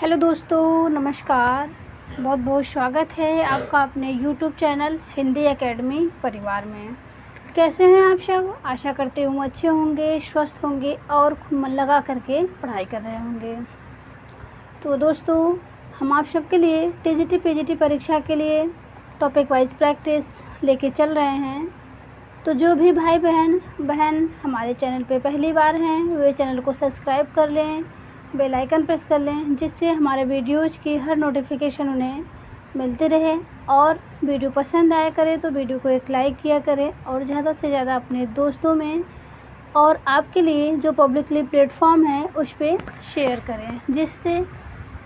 Hello दोस्तों, नमस्कार। बहुत बहुत स्वागत है आपका अपने यूट्यूब चैनल हिंदी एकेडमी परिवार में। कैसे हैं आप सब? आशा करते हूँ अच्छे होंगे, स्वस्थ होंगे और खूब मन लगा करके पढ़ाई कर रहे होंगे। तो दोस्तों, हम आप सबके लिए टीजीटी पीजीटी परीक्षा के लिए टॉपिक वाइज प्रैक्टिस लेके चल रहे हैं। तो जो भी भाई बहन हमारे चैनल पे पहली बार हैं वे चैनल को सब्सक्राइब कर लें, बेल आइकन प्रेस कर लें, जिससे हमारे वीडियोज़ की हर नोटिफिकेशन उन्हें मिलती रहे। और वीडियो पसंद आया करे तो वीडियो को एक लाइक किया करें और ज़्यादा से ज़्यादा अपने दोस्तों में और आपके लिए जो पब्लिकली प्लेटफॉर्म है उस पर शेयर करें, जिससे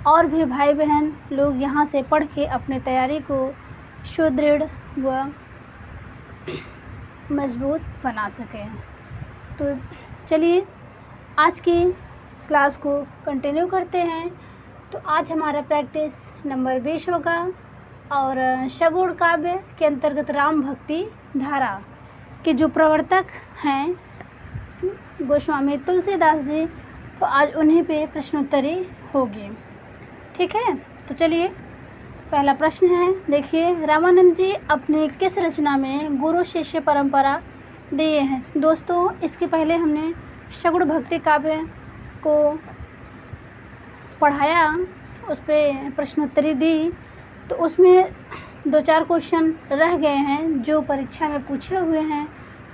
और भी भाई बहन लोग यहाँ से पढ़ के अपने तैयारी को सुदृढ़ व मजबूत बना सकें। तो चलिए आज की क्लास को कंटिन्यू करते हैं। तो आज हमारा प्रैक्टिस नंबर 20 होगा और शगुन काव्य के अंतर्गत राम भक्ति धारा के जो प्रवर्तक हैं गोस्वामी तुलसीदास जी, तो आज उन्हीं पे प्रश्नोत्तरी होगी। ठीक है, तो चलिए पहला प्रश्न है, देखिए, रामानंद जी अपनी किस रचना में गुरु शिष्य परंपरा दिए हैं? दोस्तों, इसके पहले हमने शगुन भक्ति काव्य को पढ़ाया, उस पर प्रश्नोत्तरी दी, तो उसमें 2-4 क्वेश्चन रह गए हैं जो परीक्षा में पूछे हुए हैं,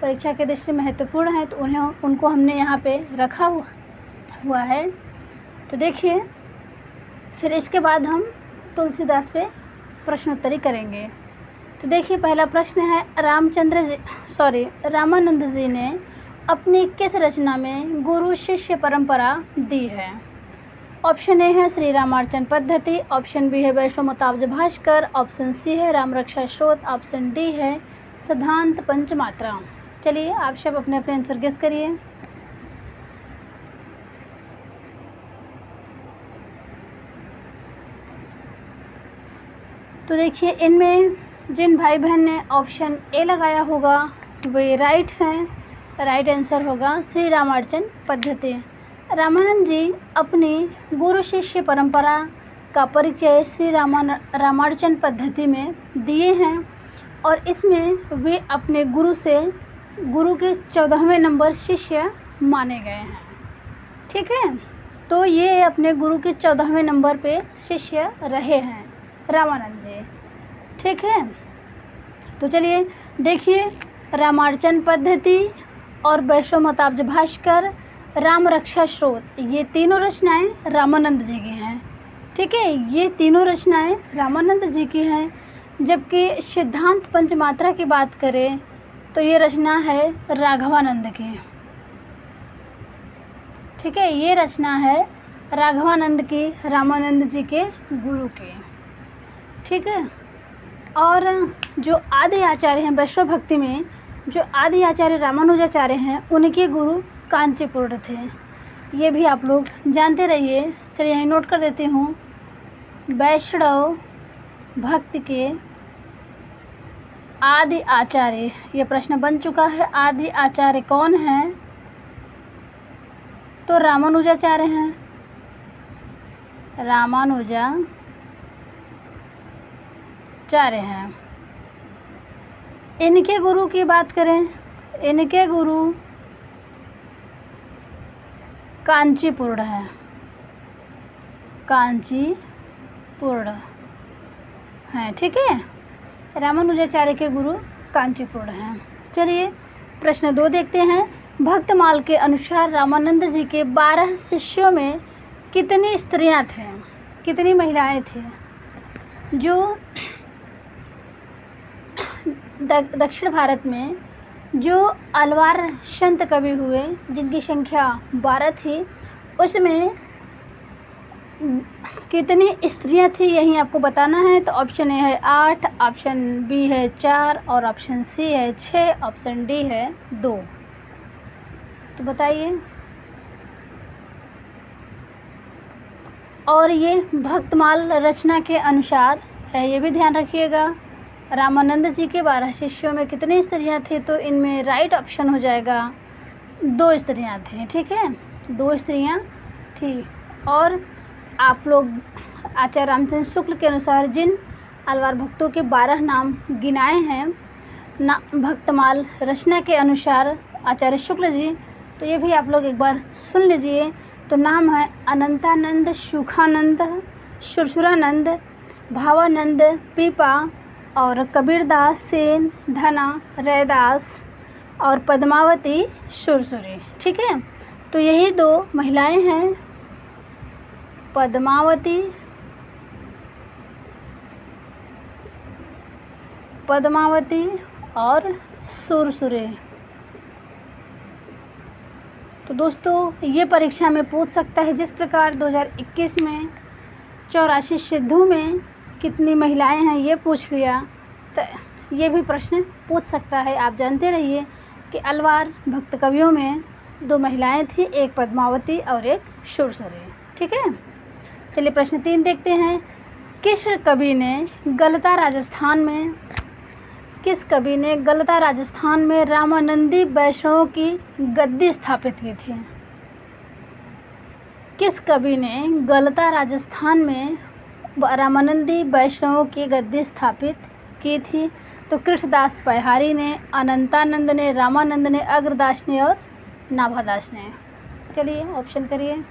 परीक्षा के दृष्टि से महत्वपूर्ण है, तो उनको हमने यहाँ पे रखा हुआ है। तो देखिए, फिर इसके बाद हम तुलसीदास पे प्रश्नोत्तरी करेंगे। तो देखिए, पहला प्रश्न है, रामानंद जी ने अपनी किस रचना में गुरु शिष्य परंपरा दी है? ऑप्शन ए है श्री रामार्चन पद्धति, ऑप्शन बी है वैष्णवमताब्ज भास्कर, ऑप्शन सी है राम रक्षा स्रोत, ऑप्शन डी है सिद्धांत पंचमात्रा। चलिए आप सब अपने अपने आंसर गेस करिए। तो देखिए, इनमें जिन भाई बहन ने ऑप्शन ए लगाया होगा वे राइट हैं। राइट आंसर होगा श्री रामार्चन पद्धति। रामानंद जी अपनी गुरु शिष्य परंपरा का परिचय श्री रामार्चन पद्धति में दिए हैं और इसमें वे अपने गुरु के 14वें नंबर शिष्य माने गए हैं। ठीक है, तो ये अपने गुरु के 14वें नंबर पे शिष्य रहे हैं रामानंद जी। ठीक है, तो चलिए देखिए, रामार्चन पद्धति और वैष्णवमताब्ज भास्कर, राम रक्षा स्रोत, ये तीनों रचनाएं रामानंद जी की हैं। ठीक है, ये तीनों रचनाएं रामानंद जी की हैं। जबकि सिद्धांत पंचमात्रा की बात करें तो ये रचना है राघवानंद की। ठीक है, ये रचना है राघवानंद की, रामानंद जी के गुरु की। ठीक है, और जो आदि आचार्य हैं वैष्णव भक्ति में, जो आदि आचार्य रामानुजाचार्य हैं, उनके गुरु कांचीपुर थे। ये भी आप लोग जानते रहिए। चलिए यहीं नोट कर देती हूँ। वैष्णव भक्ति के आदि आचार्य, ये प्रश्न बन चुका है। आदि आचार्य कौन हैं? तो रामानुजाचार्य हैं। रामानुजाचार्य हैं। इनके गुरु की बात करें, इनके गुरु कांचीपुर है। कांचीपुर हैं। ठीक है, रामानुजाचार्य के गुरु कांचीपुर हैं। चलिए प्रश्न 2 देखते हैं। भक्तमाल के अनुसार रामानंद जी के 12 शिष्यों में कितनी स्त्रियां थीं, कितनी महिलाएं थीं? जो दक्षिण भारत में जो अलवार संत कवि हुए, जिनकी संख्या 12 थी, उसमें कितनी स्त्रियां थी यही आपको बताना है। तो ऑप्शन ए है 8, ऑप्शन बी है 4 और ऑप्शन सी है 6, ऑप्शन डी है 2। तो बताइए। और ये भक्तमाल रचना के अनुसार है, ये भी ध्यान रखिएगा। रामानंद जी के 12 शिष्यों में कितनी स्त्रियां थी? तो इनमें राइट ऑप्शन हो जाएगा 2 स्त्रियां थी। ठीक है, 2 स्त्रियां थी। और आप लोग आचार्य रामचंद्र शुक्ल के अनुसार जिन अलवार भक्तों के 12 नाम गिनाए हैं ना भक्तमाल रचना के अनुसार आचार्य शुक्ल जी, तो ये भी आप लोग एक बार सुन लीजिए। तो नाम है अनंतानंद, सुखानंद, सुरसुरानंद, भावानंद, पीपा और कबीरदास, सेन, धना, रैदास और पद्मावती सुरसुरी। ठीक है, तो यही 2 महिलाएं हैं, पद्मावती और सुरसुरी। तो दोस्तों ये परीक्षा में पूछ सकता है, जिस प्रकार 2021 में 84 सिद्धों में कितनी महिलाएं हैं ये पूछ लिया, तो ये भी प्रश्न पूछ सकता है। आप जानते रहिए कि अलवार भक्त कवियों में 2 महिलाएं थी, एक पद्मावती और एक सुरसुरी। ठीक है, चलिए प्रश्न 3 देखते हैं। किस कवि ने गलता राजस्थान में रामानंदी वैष्णवों की गद्दी स्थापित की थी? किस कवि ने गलता राजस्थान में रामानंदी वैष्णवों की गद्दी स्थापित की थी? तो कृष्णदास पैहारी ने, अनंतानंद ने, रामानंद ने, अग्रदास ने और नाभादास ने। चलिए ऑप्शन करिए।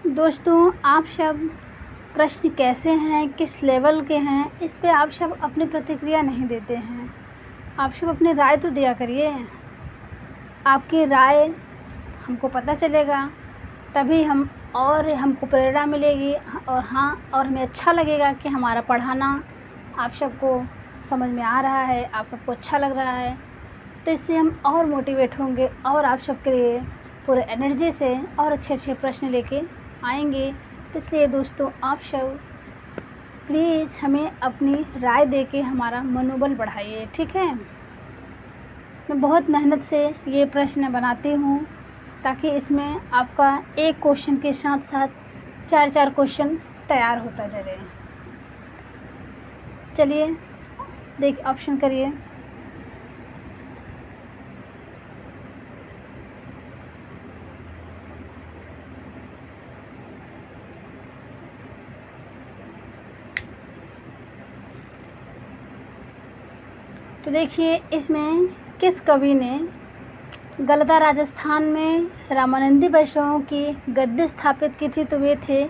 दोस्तों आप सब प्रश्न कैसे हैं, किस लेवल के हैं, इस पे आप सब अपनी प्रतिक्रिया नहीं देते हैं। आप सब अपनी राय तो दिया करिए। आपकी राय हमको पता चलेगा, तभी हमको प्रेरणा मिलेगी और और हमें अच्छा लगेगा कि हमारा पढ़ाना आप सबको समझ में आ रहा है, आप सबको अच्छा लग रहा है। तो इससे हम और मोटिवेट होंगे और आप सबके लिए पूरे एनर्जी से और अच्छे प्रश्न लेके आएंगे। तो इसलिए दोस्तों आप सब प्लीज़ हमें अपनी राय देके हमारा मनोबल बढ़ाइए। ठीक है, मैं बहुत मेहनत से ये प्रश्न बनाती हूँ ताकि इसमें आपका एक क्वेश्चन के साथ साथ 4 क्वेश्चन तैयार होता चले। चलिए देखिए, ऑप्शन करिए। तो देखिए इसमें किस कवि ने गलता राजस्थान में रामानंदी वैष्णवों की गद्दी स्थापित की थी? तो वे थे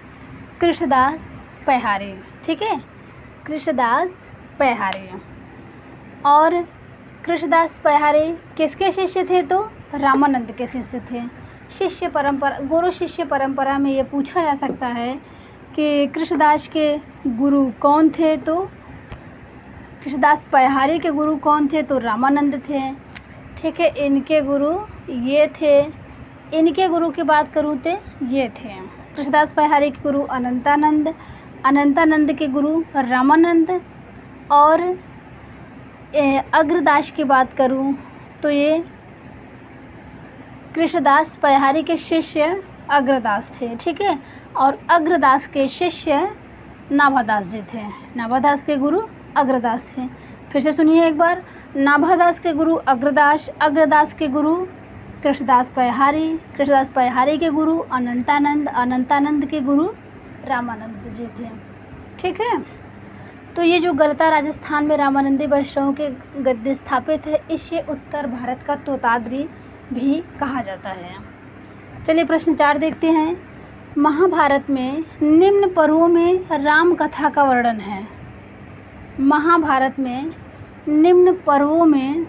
कृष्णदास पैहारी। ठीक है, कृष्णदास पैहारी। और कृष्णदास पैहारी किसके शिष्य थे? तो रामानंद के शिष्य थे। शिष्य परंपरा, गुरु शिष्य परंपरा में ये पूछा जा सकता है कि कृष्णदास के गुरु कौन थे? तो कृष्णदास पैहारी के गुरु कौन थे? तो रामानंद थे। ठीक है, इनके गुरु ये थे। इनके गुरु की बात करूँ तो ये थे कृष्णदास पैहारी के गुरु अनंतानंद, अनंतानंद के गुरु रामानंद, और अग्रदास की बात करूँ तो ये कृष्णदास पैहारी के शिष्य अग्रदास थे। ठीक है, और अग्रदास के शिष्य नाभादास जी थे। नाभादास के गुरु अग्रदास थे। फिर से सुनिए एक बार, नाभादास के गुरु अग्रदास, अग्रदास के गुरु कृष्णदास पैहारी, कृष्णदास पैहारी के गुरु अनंतानंद, अनंतानंद के गुरु रामानंद जी थे। ठीक है, तो ये जो गलता राजस्थान में रामानंदी वैष्णवों के गद्दी स्थापित है, इसे उत्तर भारत का तोताद्री भी कहा जाता है। चलिए प्रश्न 4 देखते हैं। महाभारत में निम्न पर्वों में राम कथा का वर्णन है। महाभारत में निम्न पर्वों में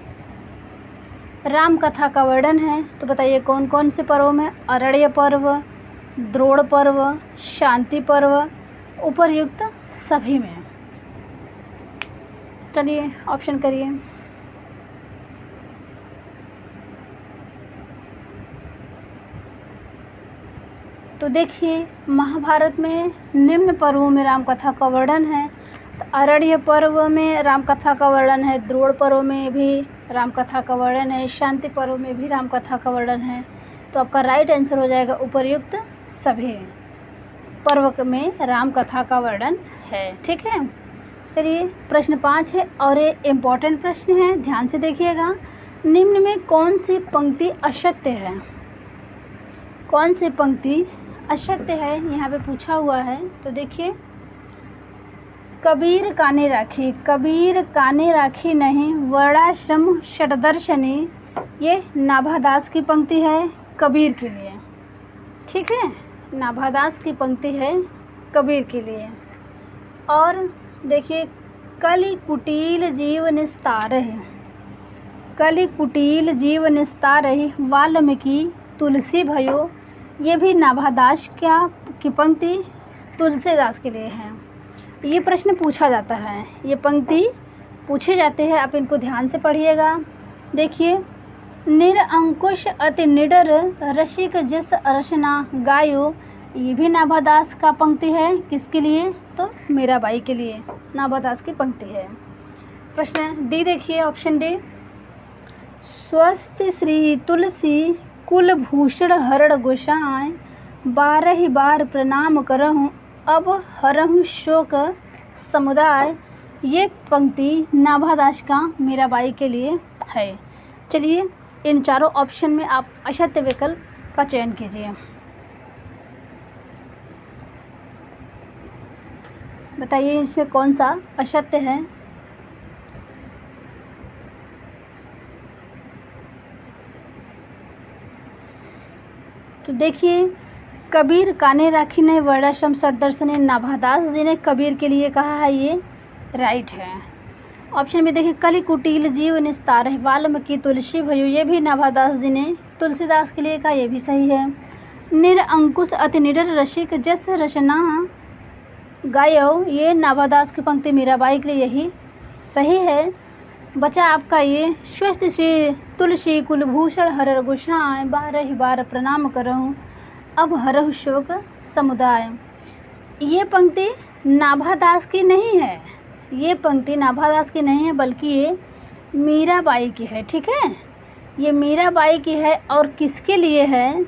राम कथा का वर्णन है। तो बताइए कौन कौन से पर्वों में? अरण्य पर्व, द्रोण पर्व, शांति पर्व, उपर्युक्त सभी में। चलिए ऑप्शन करिए। तो देखिए महाभारत में निम्न पर्वों में राम कथा का वर्णन है। तो अरण्य पर्व में राम कथा का वर्णन है, द्रोण पर्व में भी राम कथा का वर्णन है, शांति पर्व में भी राम कथा का वर्णन है। तो आपका राइट आंसर हो जाएगा उपर्युक्त सभी पर्व में राम कथा का वर्णन है। ठीक है, चलिए प्रश्न 5 है और ये इम्पोर्टेंट प्रश्न है, ध्यान से देखिएगा। निम्न में कौन सी पंक्ति असत्य है? कौन सी पंक्ति असत्य है यहाँ पे पूछा हुआ है। तो देखिए, कबीर काने राखी, कबीर काने राखी नहीं वर्णाश्रम षटदर्शनी, ये नाभादास की पंक्ति है कबीर के लिए। ठीक है, नाभादास की पंक्ति है कबीर के लिए। और देखिए, कलि कुटिल जीव निस्तारहि, कलि कुटिल जीव निस्तारहि वाल्मीकि तुलसी भयो, ये भी नाभादास की पंक्ति तुलसीदास के लिए है। ये प्रश्न पूछा जाता है, ये पंक्ति पूछे जाते हैं, आप इनको ध्यान से पढ़िएगा। देखिए, निरअंकुश अति निडर रसिक जिस रचना गायो, ये भी नाभादास का पंक्ति है। किसके लिए? तो मीराबाई के लिए नाभादास की पंक्ति है। प्रश्न डी देखिए, ऑप्शन डी, स्वस्ति श्री तुलसी कुलभूषण हरण गोसाई, 12 बार प्रणाम करहूँ अब हरहूँ शोक समुदाय, ये पंक्ति नाभादास का मीराबाई के लिए है। चलिए, इन चारों ऑप्शन में आप असत्य विकल्प का चयन कीजिए। बताइए इसमें कौन सा असत्य है। तो देखिए, कबीर काने राखी ने वर्णाश्रम षटदर्शनी, नाभादास जी ने कबीर के लिए कहा है, ये राइट है। ऑप्शन में देखिए, कलि कुटिल जीव निस्तारहि वाल्मीकि तुलसी भयो, ये भी नाभादास जी ने तुलसीदास के लिए कहा, ये भी सही है। निरअंकुश अति निडर रसिक जस रचना गायो, ये नाभादास की पंक्ति मीराबाई के लिए यही सही है। बचा आपका ये, स्वस्थ श्री तुलसी कुलभूषण हर गोसाई, 12 बार प्रणाम करहूँ अब हरहु शोक समुदाय, ये पंक्ति नाभादास की नहीं है। ये पंक्ति नाभादास की नहीं है, बल्कि ये मीराबाई की है। ठीक है, ये मीराबाई की है। और किसके लिए है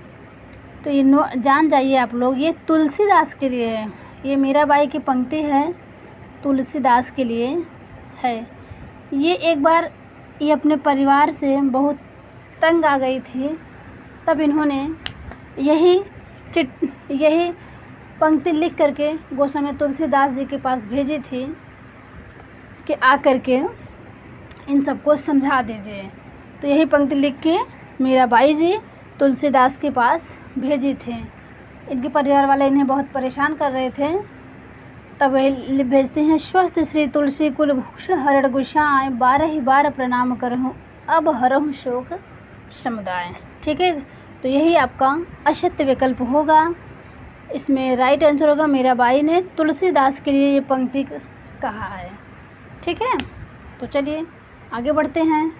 तो ये जान जाइए आप लोग, ये तुलसीदास के लिए है। ये मीराबाई की पंक्ति है, तुलसीदास के लिए है। ये एक बार ये अपने परिवार से बहुत तंग आ गई थी, तब इन्होंने यही पंक्ति लिख करके गोस्वामी तुलसीदास जी के पास भेजी थी कि आकर के इन सबको समझा दीजिए। तो यही पंक्ति लिख के मीराबाई जी तुलसीदास के पास भेजी थी। इनके परिवार वाले इन्हें बहुत परेशान कर रहे थे, तब वे भेजते हैं, स्वस्थ श्री तुलसी कुलभूषण हरण गोसाई, 12 बार प्रणाम करहूँ अब हरहु शोक समुदाय। ठीक है, तो यही आपका असत्य विकल्प होगा। इसमें राइट आंसर होगा, मीराबाई ने तुलसीदास के लिए ये पंक्ति कहा है। ठीक है, तो चलिए आगे बढ़ते हैं।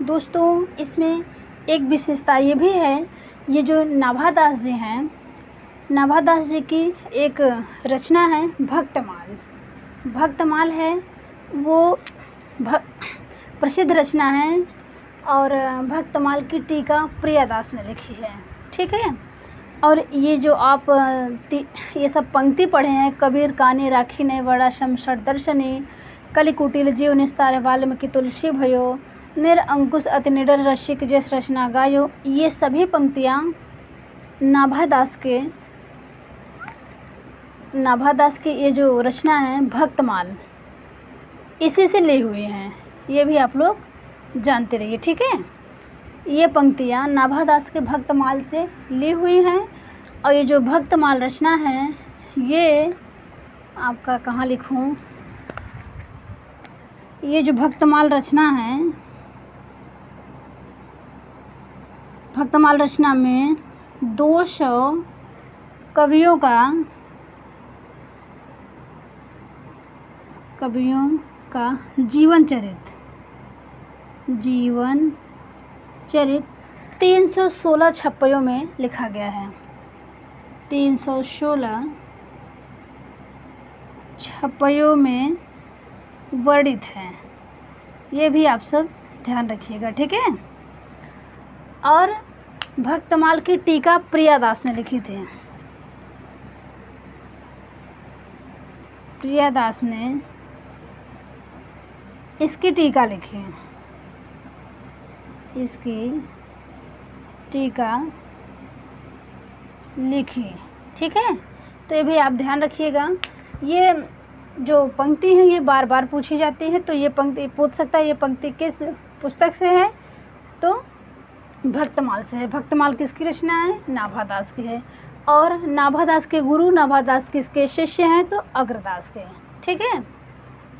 दोस्तों, इसमें एक विशेषता ये भी है, ये जो नाभादास जी हैं, नाभादास जी की एक रचना है भक्तमाल। भक्तमाल है वो प्रसिद्ध रचना है, और भक्तमाल की टीका प्रियादास ने लिखी है। ठीक है, और ये जो आप ये सब पंक्ति पढ़े हैं, कबीर काने राखी ने वर्णाश्रम षटदर्शनी, कलि कुटिल जीव निस्तारहि वाल्मीकि तुलसी भयो, निरअंकुश अति निडर रसिक जस रचना गायो, ये सभी पंक्तियाँ नाभादास की ये जो रचना है भक्तमाल, इसी से ली हुई हैं। ये भी आप लोग जानते रहिए। ठीक है, ये पंक्तियाँ नाभादास के भक्तमाल से ली हुई हैं। और ये जो भक्तमाल रचना है, ये आपका कहाँ लिखूँ, ये जो भक्तमाल रचना है, भक्तमाल रचना में 200 कवियों का जीवन चरित 316 छप्पयों में लिखा गया है। 316 छपयों में वर्णित हैं। ये भी आप सब ध्यान रखिएगा, ठीक है। और भक्तमाल की टीका प्रियादास ने लिखी थी। प्रियादास ने इसकी टीका लिखी है, इसकी टीका लिखी, ठीक है। तो ये भी आप ध्यान रखिएगा। ये जो पंक्ति है ये बार बार पूछी जाती है, तो ये पंक्ति पूछ सकता है ये पंक्ति किस पुस्तक से है, तो भक्तमाल से है। भक्तमाल किसकी रचना है? नाभादास की है। और नाभादास के गुरु, नाभादास किसके शिष्य हैं? तो अग्रदास के, ठीक है।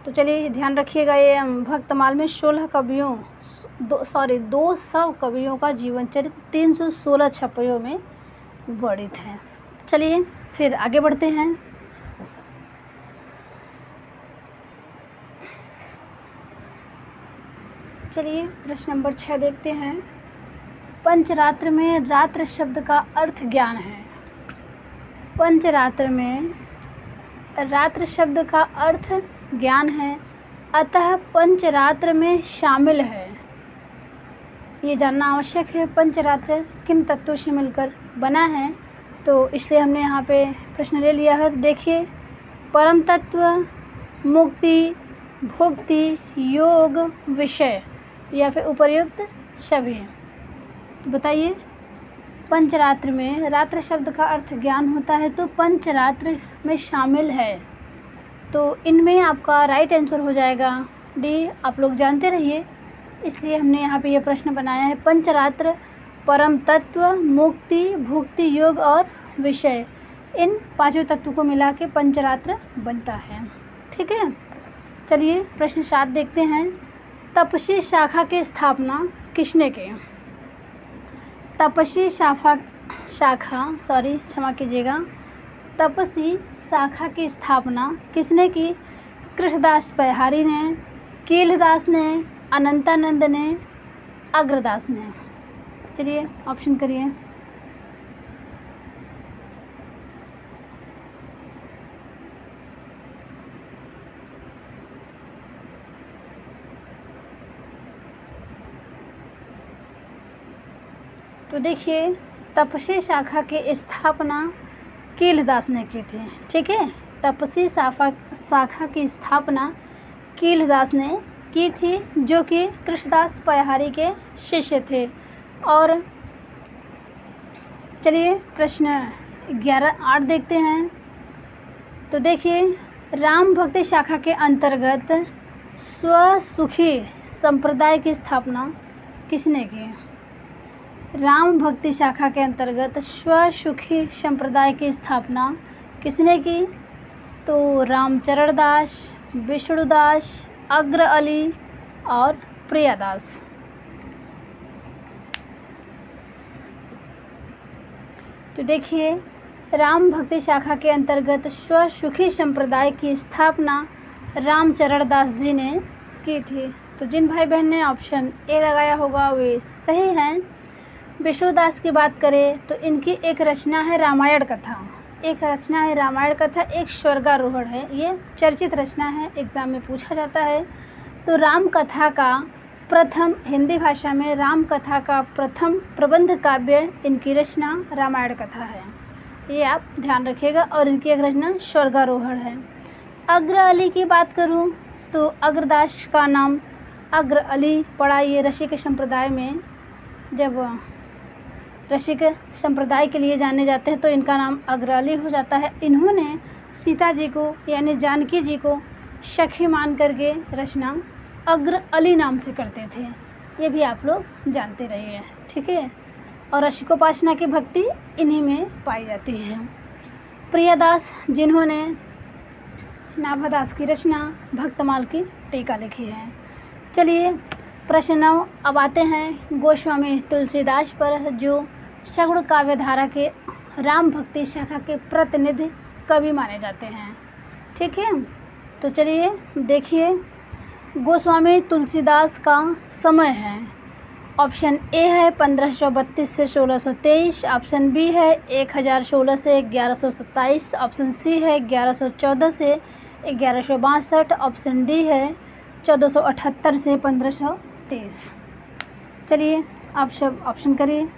तो चलिए ध्यान रखिएगा, ये भक्तमाल में 200 कवियों का जीवन चरित्र 316 छपयों में वर्णित है। चलिए फिर आगे बढ़ते हैं। चलिए प्रश्न नंबर 6 देखते हैं। पंचरात्र में रात्र शब्द का अर्थ ज्ञान है। पंचरात्र में रात्र शब्द का अर्थ ज्ञान है, अतः पंचरात्र में शामिल है। ये जानना आवश्यक है पंचरात्र किन तत्वों से मिलकर बना है, तो इसलिए हमने यहाँ पे प्रश्न ले लिया है। देखिए, परम तत्व, मुक्ति, भुक्ति, योग, विषय या फिर उपर्युक्त सभी। तो बताइए, पंचरात्र में रात्र शब्द का अर्थ ज्ञान होता है, तो पंचरात्र में शामिल है, तो इनमें आपका राइट आंसर हो जाएगा डी। आप लोग जानते रहिए, इसलिए हमने यहाँ पे ये प्रश्न बनाया है। पंचरात्र परम तत्व, मुक्ति, भुक्ति, योग और विषय, इन पांचों तत्वों को मिला के पंचरात्र बनता है, ठीक है। चलिए प्रश्न 7 देखते हैं। तपसी शाखा की स्थापना किसने की? तपसी क्षमा कीजिएगा, तपसी शाखा की स्थापना किसने की? कृष्णदास पैहारी ने, कीलदास ने, अनंतानंद ने, अग्रदास ने। चलिए ऑप्शन करिए। तो देखिए, तपसी शाखा की स्थापना कीलदास ने की थी, ठीक है। तपसी शाखा की स्थापना कीलदास ने की थी, जो कि कृष्णदास पैहारी के शिष्य थे। और चलिए प्रश्न 8 देखते हैं। तो देखिए, राम भक्ति शाखा के अंतर्गत स्वसुखी संप्रदाय की स्थापना किसने की? राम भक्ति शाखा के अंतर्गत स्वसुखी संप्रदाय की स्थापना किसने की? तो रामचरण दास, विष्णुदास, अग्र अली और प्रियादास। तो देखिए, राम भक्ति शाखा के अंतर्गत स्वसुखी संप्रदाय की स्थापना रामचरण दास जी ने की थी। तो जिन भाई बहन ने ऑप्शन ए लगाया होगा वे सही हैं। विष्णुदास की बात करें तो इनकी एक रचना है रामायण कथा, एक स्वर्गारोहण है। ये चर्चित रचना है, एग्जाम में पूछा जाता है। तो राम कथा का प्रथम, हिंदी भाषा में राम कथा का प्रथम प्रबंध काव्य इनकी रचना रामायण कथा है, ये आप ध्यान रखिएगा। और इनकी एक रचना स्वर्गारोहण है। अग्र अली की बात करूं तो अग्रदास का नाम अग्र अली पड़ा। ये रसिक संप्रदाय में, जब रसिक संप्रदाय के लिए जाने जाते हैं तो इनका नाम अग्र अली हो जाता है। इन्होंने सीता जी को यानी जानकी जी को सखी मान करके रचना अग्र अली नाम से करते थे, ये भी आप लोग जानते रहिए, ठीक है। और रसिकोपासना की भक्ति इन्हीं में पाई जाती है। प्रियादास, जिन्होंने नाभादास की रचना भक्तमाल की टीका लिखी है। चलिए प्रश्न 9 अब आते हैं गोस्वामी तुलसीदास पर, जो सगुण काव्यधारा के राम भक्ति शाखा के प्रतिनिधि कवि माने जाते हैं, ठीक है। तो चलिए देखिए, गोस्वामी तुलसीदास का समय है, ऑप्शन ए है 1532 से 1623, ऑप्शन बी है 1016 से 1127, ऑप्शन सी है 1114 से 1162। ऑप्शन डी है 1478 से 1523। चलिए आप सब ऑप्शन करिए।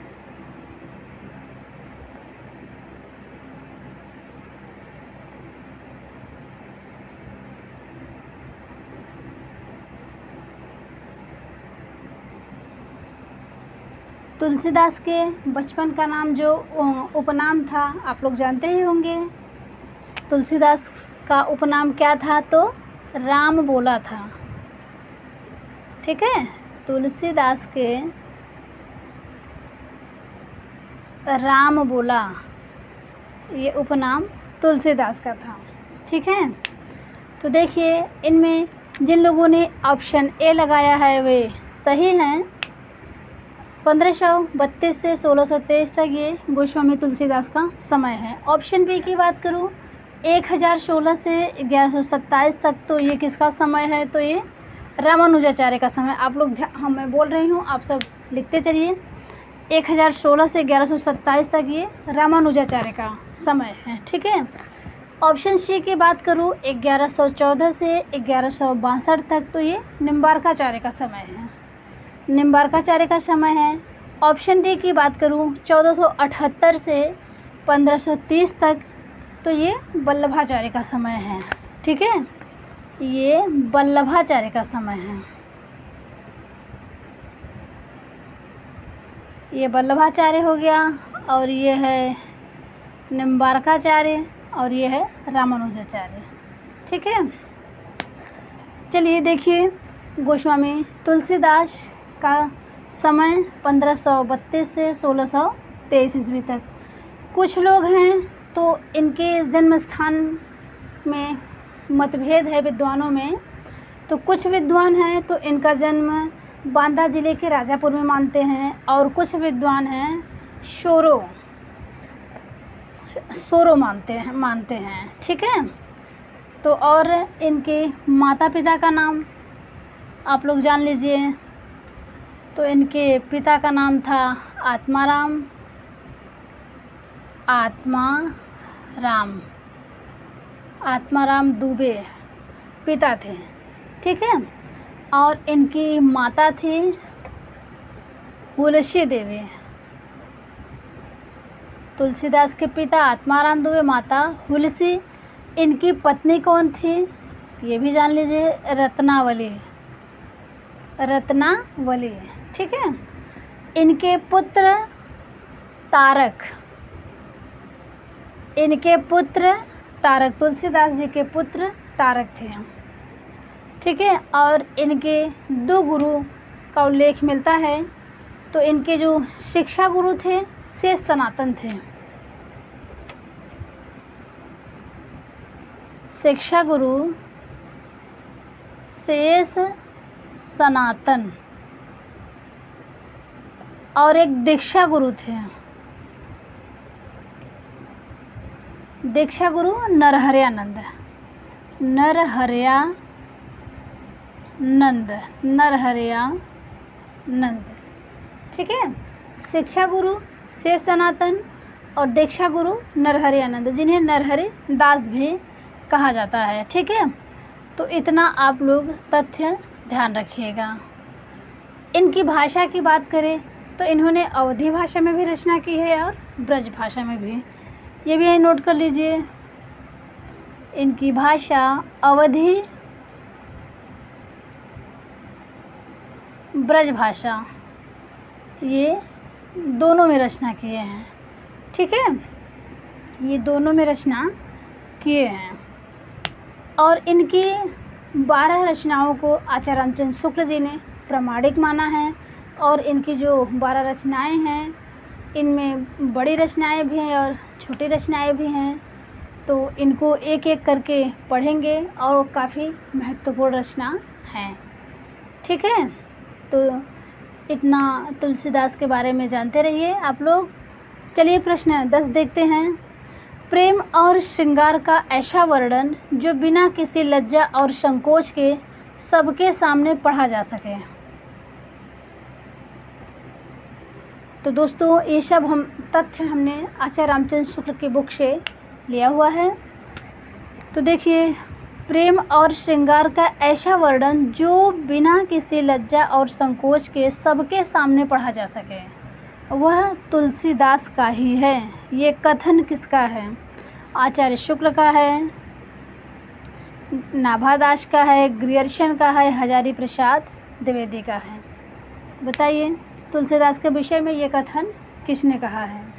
तुलसीदास के बचपन का नाम जो उपनाम था आप लोग जानते ही होंगे। तुलसीदास का उपनाम क्या था? तो राम बोला था। ठीक है, तुलसीदास के राम बोला ये उपनाम तुलसीदास का था। ठीक है, तो देखिए इनमें जिन लोगों ने ऑप्शन ए लगाया है वे सही हैं। 1532 से 1623 तक ये गोस्वामी तुलसीदास का समय है। ऑप्शन बी की बात करूँ 1016 से 1127 तक, तो ये किसका समय है? तो ये रामानुजाचार्य का समय। आप लोग मैं बोल रही हूँ, आप सब लिखते चलिए। 1016 से 1127 तक ये रामानुजाचार्य का समय है। ठीक है, ऑप्शन सी की बात करूँ 1114 से 1162 तक, तो ये निम्बार्काचार्य का समय है। निम्बार्काचार्य का समय है। ऑप्शन डी की बात करूँ 1478 से 1530 तक, तो ये वल्लभाचार्य का समय है। ठीक है, ये वल्लभाचार्य का समय है। ये वल्लभाचार्य हो गया, और ये है निम्बार्काचार्य, और ये है रामानुजाचार्य। ठीक है, चलिए देखिए गोस्वामी तुलसीदास का समय 1532 से 1623 ईस्वी तक। कुछ लोग हैं तो इनके जन्म स्थान में मतभेद है विद्वानों में। तो कुछ विद्वान हैं तो इनका जन्म बांदा ज़िले के राजापुर में मानते हैं, और कुछ विद्वान हैं सोरो मानते हैं। ठीक है, तो और इनके माता पिता का नाम आप लोग जान लीजिए। तो इनके पिता का नाम था आत्माराम दुबे पिता थे। ठीक है, और इनकी माता थी हुलसी देवी। तुलसीदास के पिता आत्माराम दुबे, माता हुलसी। इनकी पत्नी कौन थी ये भी जान लीजिए, रत्नावली। ठीक है, इनके पुत्र तारक, तुलसीदास जी के पुत्र तारक थे। ठीक है, और इनके 2 गुरु का उल्लेख मिलता है। तो इनके जो शिक्षा गुरु थे शेष सनातन थे। शिक्षा गुरु शेष सनातन, और एक दीक्षा गुरु थे। दीक्षा गुरु नरहरयानंद। ठीक है, शिक्षा गुरु शेष सनातन और दीक्षा गुरु नरहरयानंद, जिन्हें नरहरि दास भी कहा जाता है। ठीक है, तो इतना आप लोग तथ्य ध्यान रखिएगा। इनकी भाषा की बात करें तो इन्होंने अवधी भाषा में भी रचना की है और ब्रज भाषा में भी। ये भी नोट कर लीजिए, इनकी भाषा अवधी, ब्रज भाषा, ये दोनों में रचना किए हैं। ठीक है, ये दोनों में रचना किए हैं। और इनकी 12 रचनाओं को आचार्य रामचंद्र शुक्ल जी ने प्रामाणिक माना है। और इनकी जो 12 रचनाएं हैं, इनमें बड़ी रचनाएं भी हैं और छोटी रचनाएं भी हैं। तो इनको एक एक करके पढ़ेंगे, और काफ़ी महत्वपूर्ण रचना हैं। ठीक है, तो इतना तुलसीदास के बारे में जानते रहिए आप लोग। चलिए प्रश्न 10 देखते हैं। प्रेम और श्रृंगार का ऐसा वर्णन जो बिना किसी लज्जा और संकोच के सबके सामने पढ़ा जा सके। तो दोस्तों ये सब तथ्य हमने आचार्य रामचंद्र शुक्ल की बुक से लिया हुआ है। तो देखिए प्रेम और श्रृंगार का ऐसा वर्णन जो बिना किसी लज्जा और संकोच के सबके सामने पढ़ा जा सके, वह तुलसीदास का ही है। ये कथन किसका है? आचार्य शुक्ल का है, नाभादास का है, ग्रियर्सन का है, हजारी प्रसाद द्विवेदी का है। बताइए तुलसीदास के विषय में ये कथन किसने कहा है?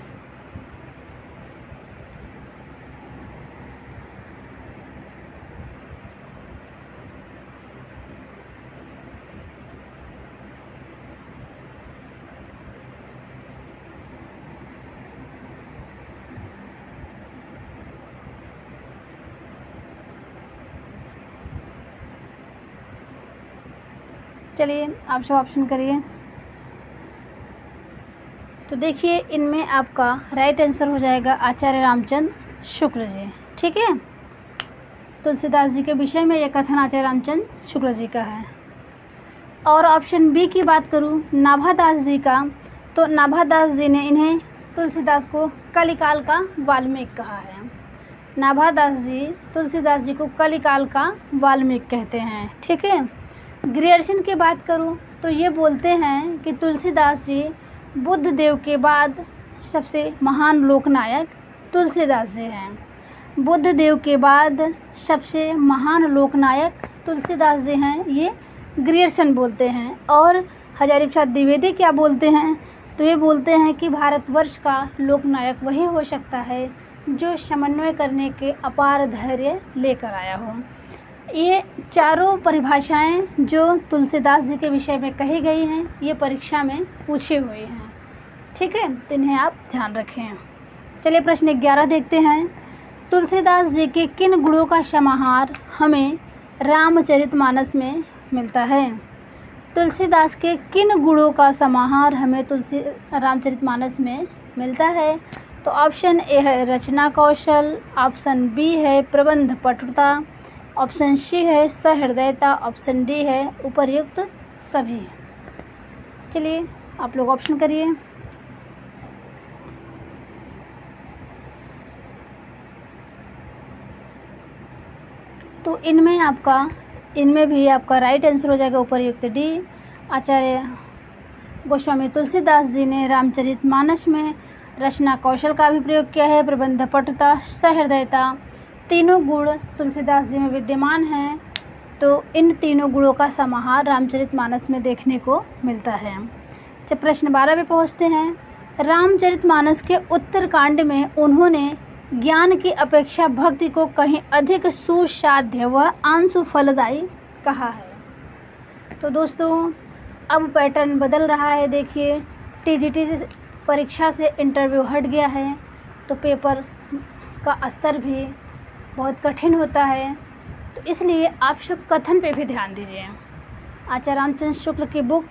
चलिए आप सब ऑप्शन करिए। तो देखिए इनमें आपका राइट आंसर हो जाएगा आचार्य रामचंद्र शुक्ल जी। ठीक है, तुलसीदास जी के विषय में यह कथन आचार्य रामचंद्र शुक्ल जी का है। और ऑप्शन बी की बात करूं नाभादास जी का, तो नाभादास जी ने इन्हें तुलसीदास को कलिकाल का वाल्मीकि कहा है। नाभादास जी तुलसीदास जी को कलिकाल का वाल्मीकि कहते हैं। ठीक है, ग्रियर्सन की बात करूं तो ये बोलते हैं कि तुलसीदास जी बुद्ध देव के बाद सबसे महान लोकनायक तुलसीदास जी हैं। बुद्ध देव के बाद सबसे महान लोकनायक तुलसीदास जी हैं, ये ग्रियर्सन बोलते हैं। और हजारी प्रसाद द्विवेदी क्या बोलते हैं? तो ये बोलते हैं कि भारतवर्ष का लोकनायक वही हो सकता है जो समन्वय करने के अपार धैर्य लेकर आया हो। ये चारों परिभाषाएं जो तुलसीदास जी के विषय में कही गई हैं, ये परीक्षा में पूछी हुई हैं। ठीक है, तो इन्हें आप ध्यान रखें। चलिए प्रश्न 11 देखते हैं। तुलसीदास जी के किन गुणों का समाहार हमें रामचरितमानस में मिलता है? तुलसीदास के किन गुणों का समाहार हमें रामचरितमानस में मिलता है? तो ऑप्शन ए है रचना कौशल, ऑप्शन बी है प्रबंध पटुता, ऑप्शन सी है सहृदयता, ऑप्शन डी है उपर्युक्त सभी। चलिए आप लोग ऑप्शन करिए। तो इनमें भी आपका राइट आंसर हो जाएगा उपर्युक्त डी। आचार्य गोस्वामी तुलसीदास जी ने रामचरितमानस में रचना कौशल का भी प्रयोग किया है, प्रबंध पटुता, सहृदयता, तीनों गुण तुलसीदास जी में विद्यमान हैं। तो इन तीनों गुणों का समाहार रामचरितमानस में देखने को मिलता है। जब प्रश्न 12 पे पहुँचते हैं, रामचरितमानस के उत्तरकांड में उन्होंने ज्ञान की अपेक्षा भक्ति को कहीं अधिक सुसाध्य व आंशु फलदायी कहा है। तो दोस्तों अब पैटर्न बदल रहा है। देखिए टीजीटी परीक्षा से इंटरव्यू हट गया है, तो पेपर का स्तर भी बहुत कठिन होता है। तो इसलिए आप सब कथन पे भी ध्यान दीजिए। आचार्य रामचंद्र शुक्ल की बुक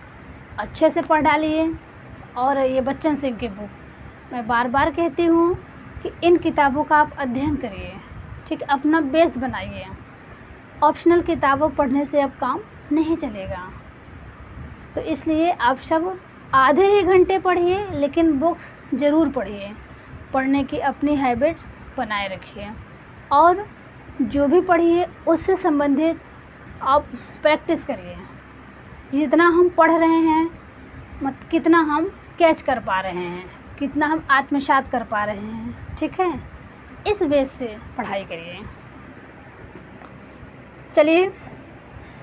अच्छे से पढ़ डालिए और ये बच्चन सिंह की बुक, मैं बार बार कहती हूँ कि इन किताबों का आप अध्ययन करिए। ठीक, अपना बेस बनाइए। ऑप्शनल किताबों पढ़ने से अब काम नहीं चलेगा। तो इसलिए आप सब आधे ही घंटे पढ़िए, लेकिन बुक्स ज़रूर पढ़िए। पढ़ने की अपनी हैबिट्स बनाए रखिए और जो भी पढ़िए उससे संबंधित आप प्रैक्टिस करिए। जितना हम पढ़ रहे हैं कितना हम कैच कर पा रहे हैं, कितना हम आत्मसात कर पा रहे हैं। ठीक है, इस बेस से पढ़ाई करिए। चलिए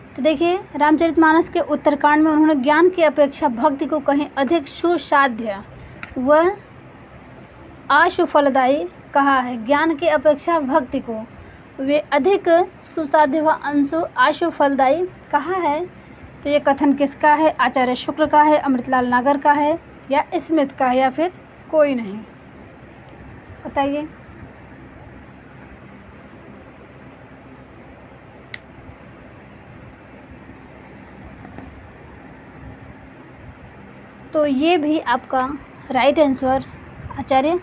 तो देखिए रामचरितमानस के उत्तरकांड में उन्होंने ज्ञान की अपेक्षा भक्ति को कहीं अधिक सुसाध्य व आशु फलदायी कहा है। ज्ञान की अपेक्षा भक्ति को वे अधिक सुसाध्य व अंशु आशु फलदायी कहा है। तो ये कथन किसका है? आचार्य शुक्ल का है, अमृतलाल नागर का है, या स्मिथ का है, या फिर कोई नहीं? बताइए। तो ये भी आपका राइट आंसर आचार्य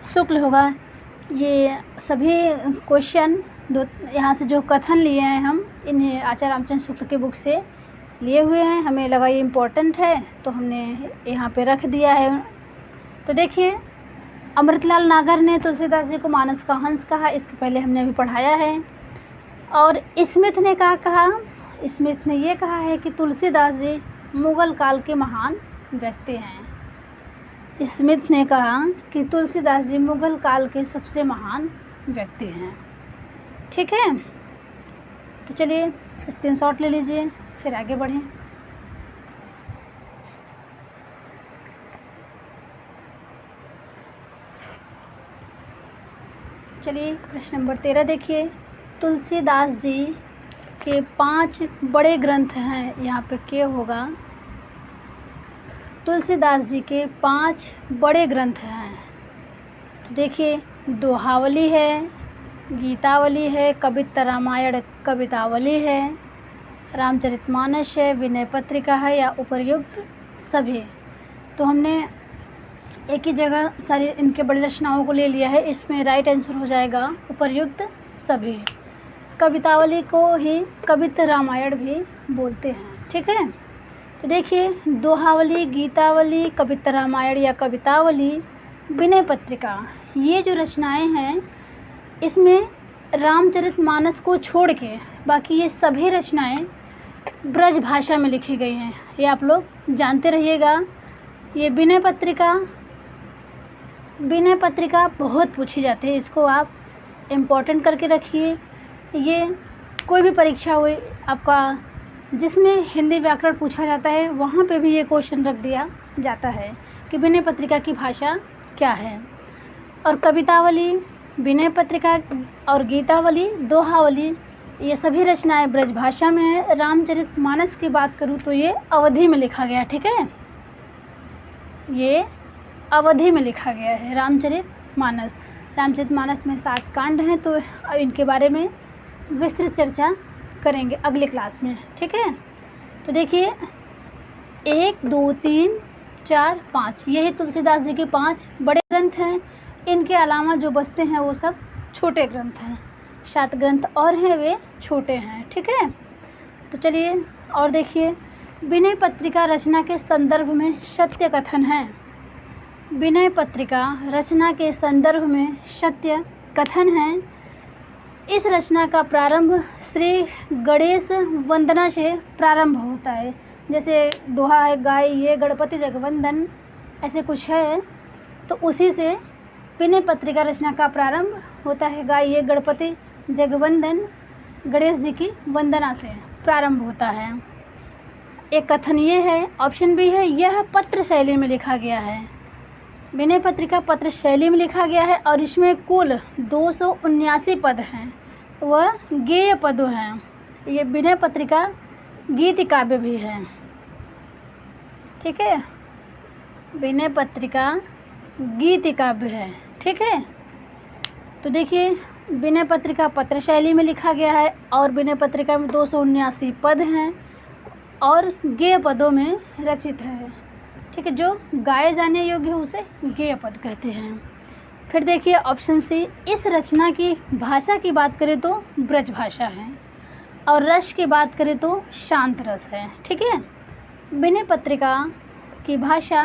शुक्ल होगा। ये सभी क्वेश्चन दो यहाँ से जो कथन लिए हैं हम इन्हें आचार्य रामचंद्र शुक्ल की बुक से लिए हुए हैं। हमें लगा ये इम्पोर्टेंट है तो हमने यहाँ पे रख दिया है। तो देखिए अमृतलाल नागर ने तुलसीदास जी को मानस का हंस कहा, इसके पहले हमने अभी पढ़ाया है। और स्मिथ ने क्या कहा? स्मिथ ने ये कहा है कि तुलसीदास जी मुग़ल काल के महान व्यक्ति हैं। स्मिथ ने कहा कि तुलसीदास जी मुग़ल काल के सबसे महान व्यक्ति हैं। ठीक है, तो चलिए स्क्रीनशॉट ले लीजिए, फिर आगे बढ़ें। चलिए प्रश्न नंबर 13 देखिए। तुलसीदास जी के 5 बड़े ग्रंथ हैं, यहाँ पे क्या होगा? तुलसीदास जी के 5 बड़े ग्रंथ हैं। तो देखिए, दोहावली है, गीतावली है, कविता रामायण कवितावली है, रामचरितमानस है, विनय पत्रिका है, या उपर्युक्त सभी। तो हमने एक ही जगह सारी इनके बड़ी रचनाओं को ले लिया है। इसमें राइट आंसर हो जाएगा उपर्युक्त सभी। कवितावली को ही कविता रामायण भी बोलते हैं। ठीक है, तो देखिए, दोहावली, गीतावली, कविता रामायण या कवितावली, विनय पत्रिका, ये जो रचनाएं हैं इसमें रामचरितमानस को छोड़ के बाकी ये सभी रचनाएं ब्रज भाषा में लिखी गई हैं। ये आप लोग जानते रहिएगा। ये विनय पत्रिका बहुत पूछी जाती है, इसको आप इम्पोर्टेंट करके रखिए। ये कोई भी परीक्षा हुई आपका जिसमें हिंदी व्याकरण पूछा जाता है, वहाँ पे भी ये क्वेश्चन रख दिया जाता है कि विनय पत्रिका की भाषा क्या है। और कवितावली, विनय पत्रिका और गीतावली, दोहावली, ये सभी रचनाएं ब्रज भाषा में है। रामचरितमानस की बात करूँ तो ये अवधि में लिखा गया। ठीक है, ये अवधि में लिखा गया है रामचरितमानस। रामचरितमानस में 7 कांड हैं, तो इनके बारे में विस्तृत चर्चा करेंगे अगले क्लास में। ठीक है, तो देखिए 1, 2, 3, 4, 5 यही तुलसीदास जी के 5 बड़े ग्रंथ हैं। इनके अलावा जो बचते हैं वो सब छोटे ग्रंथ हैं। 7 ग्रंथ और हैं, वे छोटे हैं। ठीक है, तो चलिए और देखिए, विनय पत्रिका रचना के संदर्भ में सत्य कथन है। विनय पत्रिका रचना के संदर्भ में सत्य कथन है। इस रचना का प्रारंभ श्री गणेश वंदना से प्रारंभ होता है। जैसे दोहा है, गाय ये गणपति जगवंदन, ऐसे कुछ है, तो उसी से विनय पत्रिका रचना का प्रारंभ होता है। गाय ये गणपति जगवंदन, गणेश जी की वंदना से प्रारंभ होता है। एक कथन ये है, ऑप्शन बी है, यह पत्र शैली में लिखा गया है। विनय पत्रिका पत्र शैली में लिखा गया है और इसमें कुल 279 पद हैं, वह गेय पदों हैं। ये विनय पत्रिका गीत काव्य भी है। ठीक है, विनय पत्रिका गीत काव्य है। ठीक है, तो देखिए, विनय पत्रिका पत्र शैली में लिखा गया है और विनय पत्रिका में 279 पद हैं और गेय पदों में रचित है। ठीक है, जो गाए जाने योग्य है उसे गेय पद कहते हैं। फिर देखिए ऑप्शन सी, इस रचना की भाषा की बात करें तो ब्रज भाषा है और रस की बात करें तो शांत रस है। ठीक है, विनय पत्रिका की भाषा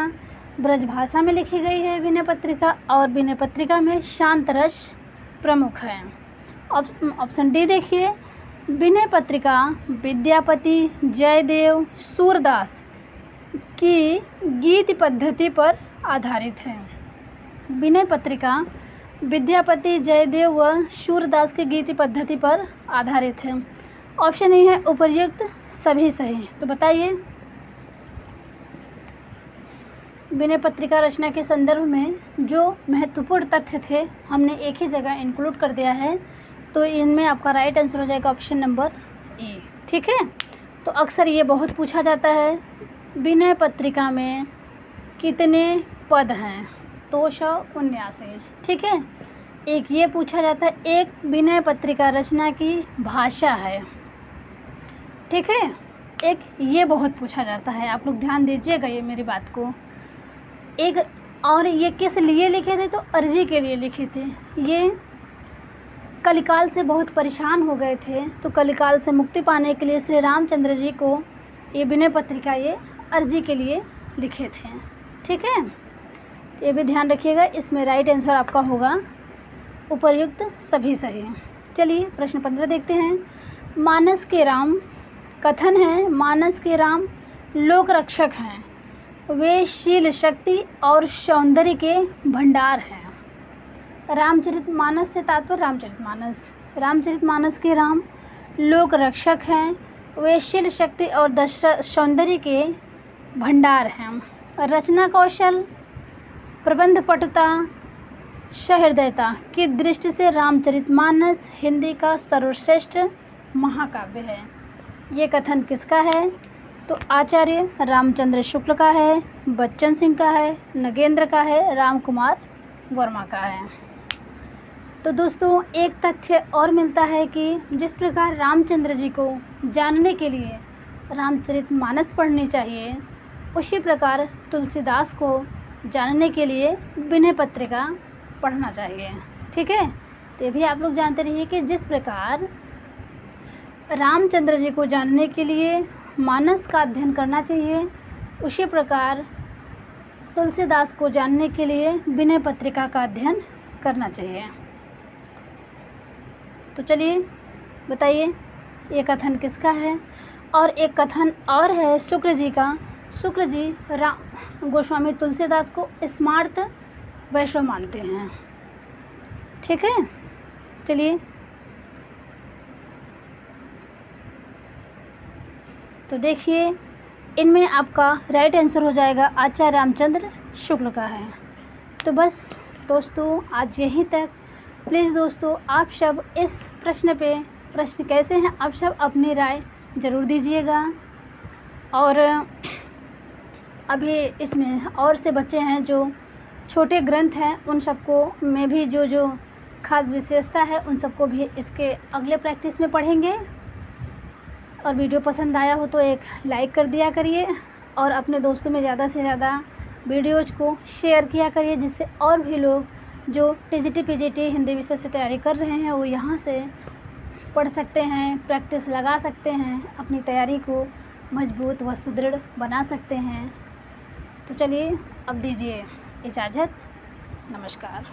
ब्रज भाषा में लिखी गई है विनय पत्रिका, और विनय पत्रिका में शांत रस प्रमुख है। ऑप्शन डी देखिए, विनय पत्रिका विद्यापति, जयदेव, सूरदास की गीत पद्धति पर आधारित है। विनय पत्रिका विद्यापति, जयदेव व सूरदास की गीत पद्धति पर आधारित है। ऑप्शन ए है उपर्युक्त सभी सही। तो बताइए, विनय पत्रिका रचना के संदर्भ में जो महत्वपूर्ण तथ्य थे हमने एक ही जगह इंक्लूड कर दिया है, तो इनमें आपका राइट आंसर हो जाएगा ऑप्शन नंबर ए। ठीक है, तो अक्सर ये बहुत पूछा जाता है, विनय पत्रिका में कितने पद हैं? 279। ठीक है, एक ये पूछा जाता है, एक विनय पत्रिका रचना की भाषा है। ठीक है, एक ये बहुत पूछा जाता है, आप लोग ध्यान दीजिएगा ये मेरी बात को। एक और ये किस लिए लिखे थे? तो अर्जी के लिए लिखे थे। ये कलिकाल से बहुत परेशान हो गए थे, तो कलिकाल से मुक्ति पाने के लिए श्री रामचंद्र जी को ये विनय पत्रिका ये अर्जी के लिए लिखे थे। ठीक है, तो ये भी ध्यान रखिएगा, इसमें राइट आंसर आपका होगा उपर्युक्त सभी सही। चलिए प्रश्न 15 देखते हैं। मानस के राम कथन है, मानस के राम लोक रक्षक हैं, वे शील शक्ति और सौंदर्य के भंडार हैं। रामचरितमानस से तात्पर्य रामचरितमानस। रामचरितमानस के राम लोक रक्षक हैं, वे शील शक्ति और सौंदर्य के भंडार हैं। रचना कौशल, प्रबंध पटुता, सहृदयता की दृष्टि से रामचरितमानस हिंदी का सर्वश्रेष्ठ महाकाव्य है। ये कथन किसका है? तो आचार्य रामचंद्र शुक्ल का है, बच्चन सिंह का है, नगेंद्र का है, राम कुमार वर्मा का है। तो दोस्तों एक तथ्य और मिलता है कि जिस प्रकार रामचंद्र जी को जानने के लिए रामचरितमानस पढ़नी चाहिए, उसी प्रकार तुलसीदास को जानने के लिए विनय पत्रिका पढ़ना चाहिए। ठीक है, तो ये भी आप लोग जानते रहिए कि जिस प्रकार रामचंद्र जी को जानने के लिए मानस का अध्ययन करना चाहिए, उसी प्रकार तुलसीदास को जानने के लिए विनय पत्रिका का अध्ययन करना चाहिए। तो चलिए बताइए ये कथन किसका है। और एक कथन और है शुक्र जी का। शुक्र जी गोस्वामी तुलसीदास को स्मार्त वैष्णव मानते हैं। ठीक है, चलिए तो देखिए इनमें आपका राइट आंसर हो जाएगा आचार्य रामचंद्र शुक्ल का है। तो बस दोस्तों आज यहीं तक। प्लीज़ दोस्तों आप सब इस प्रश्न कैसे हैं, आप सब अपनी राय ज़रूर दीजिएगा। और अभी इसमें और से बच्चे हैं जो छोटे ग्रंथ हैं, उन सबको में भी जो खास विशेषता है उन सबको भी इसके अगले प्रैक्टिस में पढ़ेंगे। और वीडियो पसंद आया हो तो एक लाइक कर दिया करिए और अपने दोस्तों में ज़्यादा से ज़्यादा वीडियोज़ को शेयर किया करिए, जिससे और भी लोग जो टीजीटी पीजीटी हिंदी विषय से तैयारी कर रहे हैं वो यहाँ से पढ़ सकते हैं, प्रैक्टिस लगा सकते हैं, अपनी तैयारी को मजबूत व सुदृढ़ बना सकते हैं। तो चलिए अब दीजिए इजाज़त। नमस्कार।